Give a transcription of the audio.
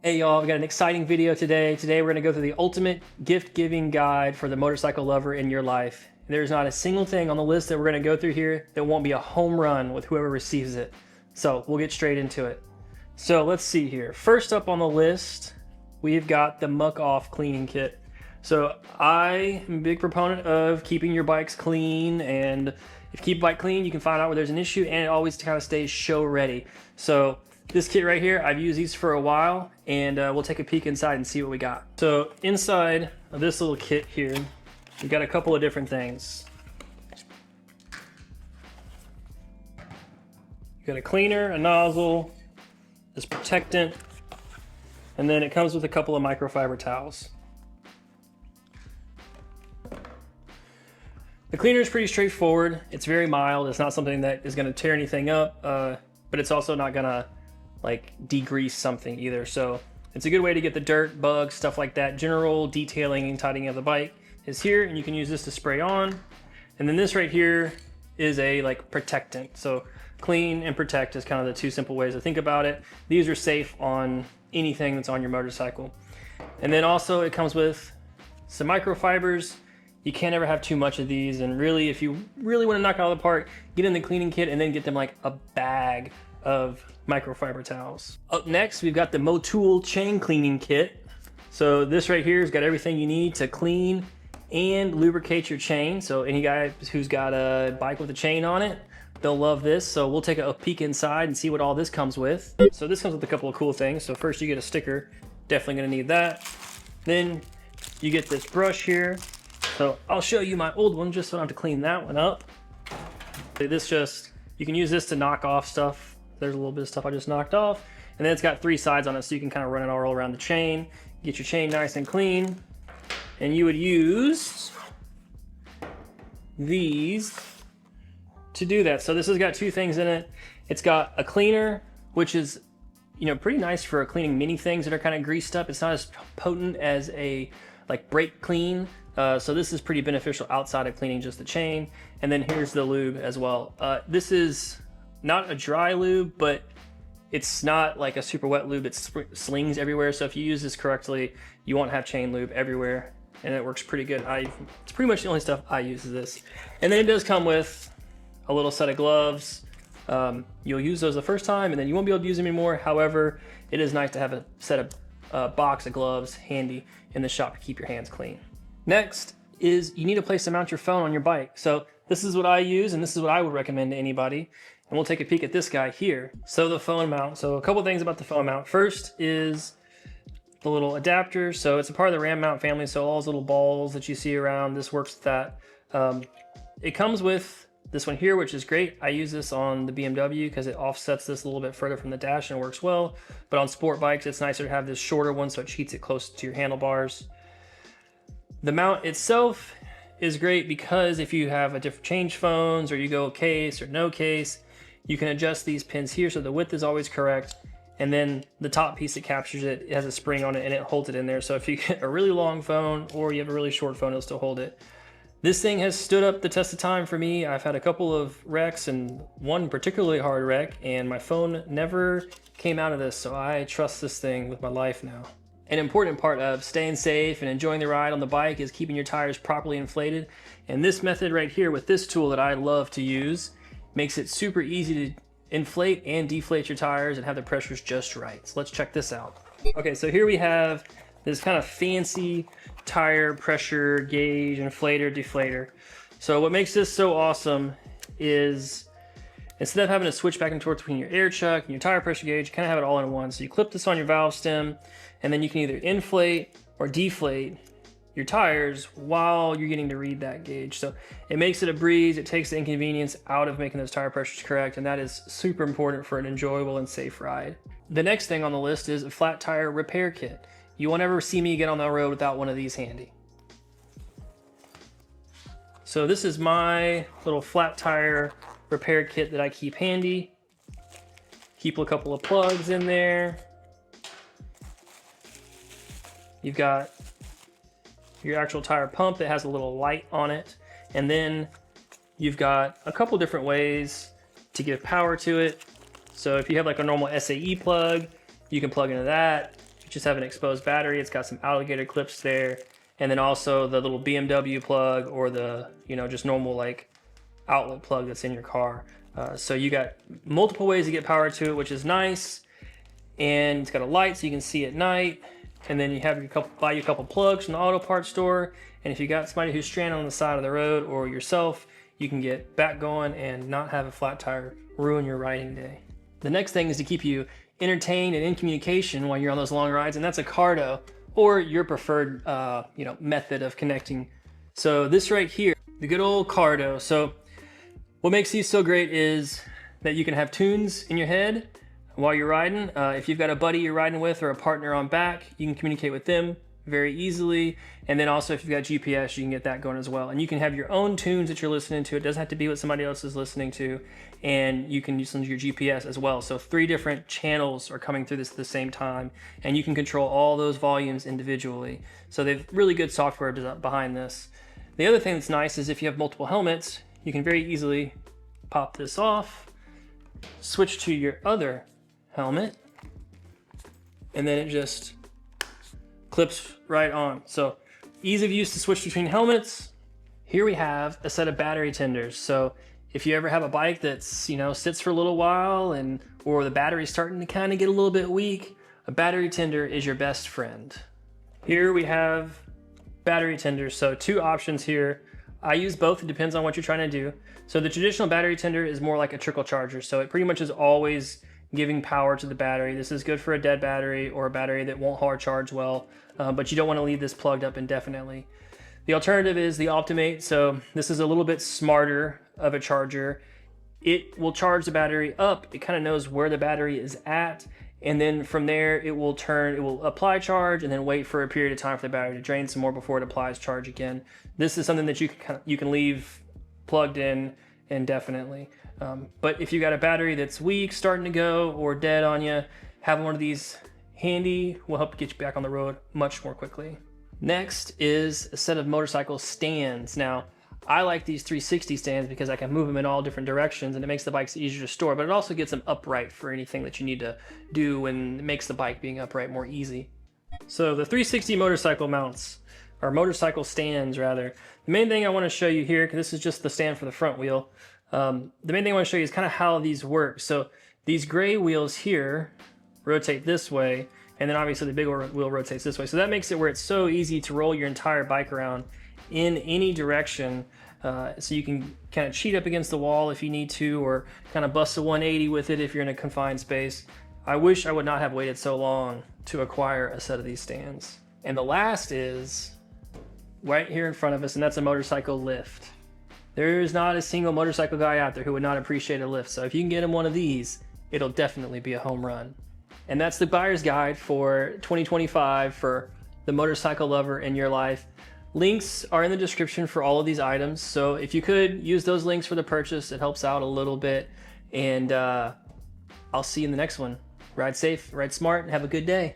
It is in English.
Hey y'all, we got an exciting video today. Today we're gonna go through the ultimate gift giving guide for the motorcycle lover in your life. There's not a single thing on the list that we're gonna go through here that won't be a home run with whoever receives it. So we'll get straight into it. So let's see here. First up on the list, we've got the Muck Off cleaning kit. So I am a big proponent of keeping your bikes clean, and if you keep a bike clean, you can find out where there's an issue, and it always kind of stays show ready. So this kit right here, I've used these for a while, and we'll take a peek inside and see what we got. So inside of this little kit here, we've got a couple of different things. You've got a cleaner, a nozzle, this protectant, and then it comes with a couple of microfiber towels. The cleaner is pretty straightforward. It's very mild. It's not something that is going to tear anything up, but it's also not going to like degrease something either. So it's a good way to get the dirt, bugs, stuff like that. General detailing and tidying of the bike is here, and you can use this to spray on. And then this right here is a like protectant. So clean and protect is kind of the two simple ways to think about it. These are safe on anything that's on your motorcycle. And then also it comes with some microfibers. You can't ever have too much of these, and really if you really want to knock out of the park, get in the cleaning kit and then get them like a bag of microfiber towels. Up next, we've got the Motul chain cleaning kit. So this right here has got everything you need to clean and lubricate your chain. So any guy who's got a bike with a chain on it, they'll love this. So we'll take a peek inside and see what all this comes with. So this comes with a couple of cool things. So first you get a sticker, definitely gonna need that. Then you get this brush here. So I'll show you my old one just so I don't have to clean that one up. This just, you can use this to knock off stuff. There's a little bit of stuff I just knocked off. And then it's got 3 sides on it, so you can kind of run it all around the chain, get your chain nice and clean. And you would use these to do that. So this has got 2 things in it. It's got a cleaner, which is, you know, pretty nice for cleaning many things that are kind of greased up. It's not as potent as a like brake clean. So this is pretty beneficial outside of cleaning just the chain. And then here's the lube as well. This is not a dry lube, but it's not like a super wet lube. It slings everywhere. So if you use this correctly, you won't have chain lube everywhere, and it works pretty good. It's pretty much the only stuff I use is this. And then it does come with a little set of gloves. You'll use those the first time, and then you won't be able to use them anymore. However, it is nice to have a set of box of gloves handy in the shop to keep your hands clean. Next is you need a place to mount your phone on your bike. So this is what I use, and this is what I would recommend to anybody. And we'll take a peek at this guy here. So the phone mount. So a couple things about the phone mount. First is the little adapter. So it's a part of the Ram mount family. So all those little balls that you see around, this works with that. It comes with this one here, which is great. I use this on the BMW because it offsets this a little bit further from the dash and it works well. But on sport bikes, it's nicer to have this shorter one so it cheats it close to your handlebars. The mount itself is great because if you have a different change phones or you go case or no case, you can adjust these pins here so the width is always correct. And then the top piece that captures it, it has a spring on it and it holds it in there. So if you get a really long phone or you have a really short phone, it'll still hold it. This thing has stood up the test of time for me. I've had a couple of wrecks and one particularly hard wreck, and my phone never came out of this. So I trust this thing with my life now. An important part of staying safe and enjoying the ride on the bike is keeping your tires properly inflated. And this method right here with this tool that I love to use makes it super easy to inflate and deflate your tires and have the pressures just right. So let's check this out. Okay, so here we have this kind of fancy tire pressure gauge, inflator, deflator. So what makes this so awesome is instead of having to switch back and forth between your air chuck and your tire pressure gauge, you kind of have it all in one. So you clip this on your valve stem, and then you can either inflate or deflate your tires while you're getting to read that gauge. So it makes it a breeze. It takes the inconvenience out of making those tire pressures correct, and that is super important for an enjoyable and safe ride. The next thing on the list is a flat tire repair kit. You won't ever see me get on the road without one of these handy. So this is my little flat tire repair kit that I keep handy. Keep a couple of plugs in there. You've got your actual tire pump that has a little light on it, and then you've got a couple different ways to give power to it. So if you have like a normal SAE plug, you can plug into that. If you just have an exposed battery. It's got some alligator clips there, and then also the little BMW plug, or the, you know, just normal like outlet plug that's in your car. So you got multiple ways to get power to it, which is nice. And it's got a light so you can see at night. And then you have buy you a couple plugs from the auto parts store. And if you got somebody who's stranded on the side of the road, or yourself, you can get back going and not have a flat tire ruin your riding day. The next thing is to keep you entertained and in communication while you're on those long rides, and that's a Cardo, or your preferred method of connecting. So this right here, the good old Cardo. So what makes these so great is that you can have tunes in your head while you're riding. If you've got a buddy you're riding with, or a partner on back, you can communicate with them very easily. And then also if you've got GPS, you can get that going as well. And you can have your own tunes that you're listening to. It doesn't have to be what somebody else is listening to. And you can listen to your GPS as well. So 3 different channels are coming through this at the same time, and you can control all those volumes individually. So they've really good software behind this. The other thing that's nice is if you have multiple helmets, you can very easily pop this off, switch to your other helmet, and then it just clips right on. So ease of use to switch between helmets. Here we have a set of battery tenders. So if you ever have a bike that's, you know, sits for a little while, or the battery's starting to kind of get a little bit weak, a battery tender is your best friend. Here we have battery tenders. So 2 options here. I use both. It depends on what you're trying to do. So the traditional battery tender is more like a trickle charger. So it pretty much is always giving power to the battery. This is good for a dead battery, or a battery that won't hard charge well, but you don't want to leave this plugged up indefinitely. The alternative is the Optimate. So this is a little bit smarter of a charger. It will charge the battery up. It kind of knows where the battery is at, and then from there it will apply charge, and then wait for a period of time for the battery to drain some more before it applies charge again. This is something that you can leave plugged in indefinitely. But if you got a battery that's weak, starting to go, or dead on you, having one of these handy will help get you back on the road much more quickly. Next is a set of motorcycle stands. Now, I like these 360 stands because I can move them in all different directions, and it makes the bikes easier to store, but it also gets them upright for anything that you need to do, and it makes the bike being upright more easy. So the 360 motorcycle mounts, or motorcycle stands rather. The main thing I want to show you here, because this is just the stand for the front wheel, the main thing I want to show you is kind of how these work. So these gray wheels here rotate this way, and then obviously the big wheel rotates this way. So that makes it where it's so easy to roll your entire bike around in any direction. So you can kind of cheat up against the wall if you need to, or kind of bust a 180 with it if you're in a confined space. I wish I would not have waited so long to acquire a set of these stands. And the last is right here in front of us, and that's a motorcycle lift. There is not a single motorcycle guy out there who would not appreciate a lift. So if you can get him one of these, it'll definitely be a home run. And that's the buyer's guide for 2025 for the motorcycle lover in your life. Links are in the description for all of these items. So if you could use those links for the purchase, it helps out a little bit. And I'll see you in the next one. Ride safe, ride smart, and have a good day.